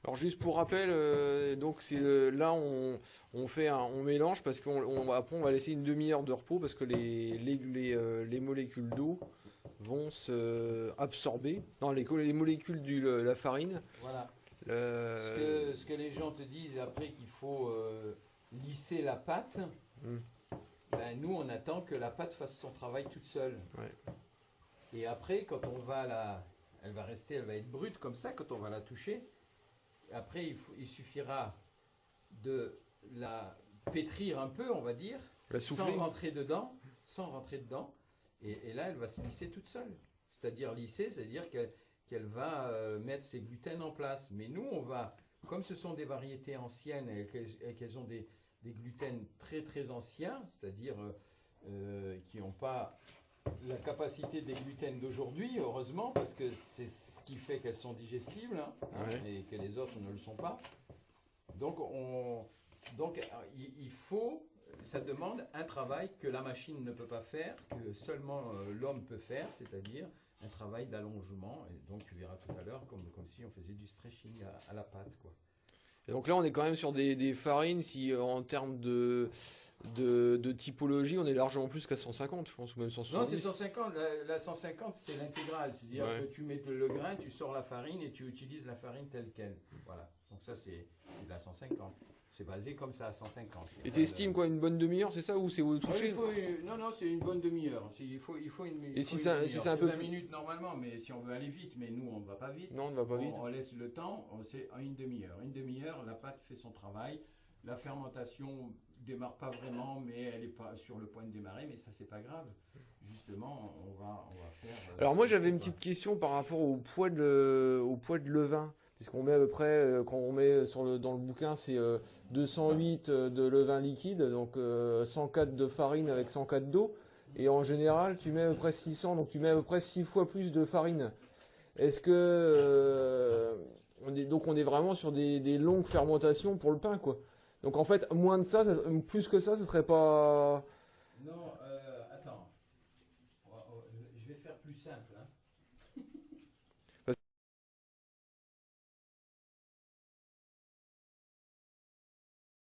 Alors juste pour rappel, donc là on mélange parce après on va laisser une demi-heure de repos parce que les molécules d'eau vont se absorber dans les molécules de la farine. Voilà. euh, Ce que les gens te disent après qu'il faut lisser la pâte, hmm, ben nous on attend que la pâte fasse son travail toute seule. ouais. Et après, quand on va elle va rester, elle va être brute comme ça quand on va la toucher. Après, il suffira de la pétrir un peu, on va dire, La souffler. sans rentrer dedans. Et là, elle va se lisser toute seule. C'est-à-dire lisser, c'est-à-dire qu'elle va mettre ses gluten en place. Mais nous, comme ce sont des variétés anciennes et qu'elles ont des gluten très très anciens, c'est-à-dire qui n'ont pas la capacité des gluten d'aujourd'hui, heureusement, parce que c'est ce qui fait qu'elles sont digestibles, Ouais. et que les autres ne le sont pas. Donc, il faut, ça demande un travail que la machine ne peut pas faire, que seulement l'homme peut faire, c'est-à-dire un travail d'allongement. Et donc, tu verras tout à l'heure comme si on faisait du stretching à la pâte, quoi. Et donc là on est quand même sur des farines si en termes de typologie on est largement plus qu'à 150 je pense ou même Non, c'est 170. 150. La 150, c'est l'intégrale. C'est-à-dire Ouais. que tu mets le grain, tu sors la farine et tu utilises la farine telle qu'elle. Voilà. Donc ça, c'est de la 150. C'est basé comme ça à 150. Et t'estimes quoi une bonne demi-heure c'est ça ou c'est au toucher? Non, non, c'est une bonne demi-heure. Il faut Et faut si une ça si demi-heure. c'est un C'est peu 20 plus. minutes normalement, mais si on veut aller vite, mais nous, on ne va pas vite. Non on ne va pas vite. On laisse le temps, c'est une demi-heure. Une demi-heure, la pâte fait son travail. La fermentation démarre pas vraiment, mais elle est pas sur le point de démarrer, mais ça c'est pas grave. Justement, on va faire. Alors Ce moi qu'il j'avais faut, une quoi. petite question par rapport au poids de levain. Puisqu'on met à peu près, quand on met dans le bouquin, c'est 208 de levain liquide, donc 104 de farine avec 104 d'eau. Et en général, tu mets à peu près 600, donc tu mets à peu près 6 fois plus de farine. Est-ce que donc on est vraiment sur des longues fermentations pour le pain, quoi. Donc en fait, moins de ça, plus que ça serait pas. Non, attends. Je vais faire plus simple, hein.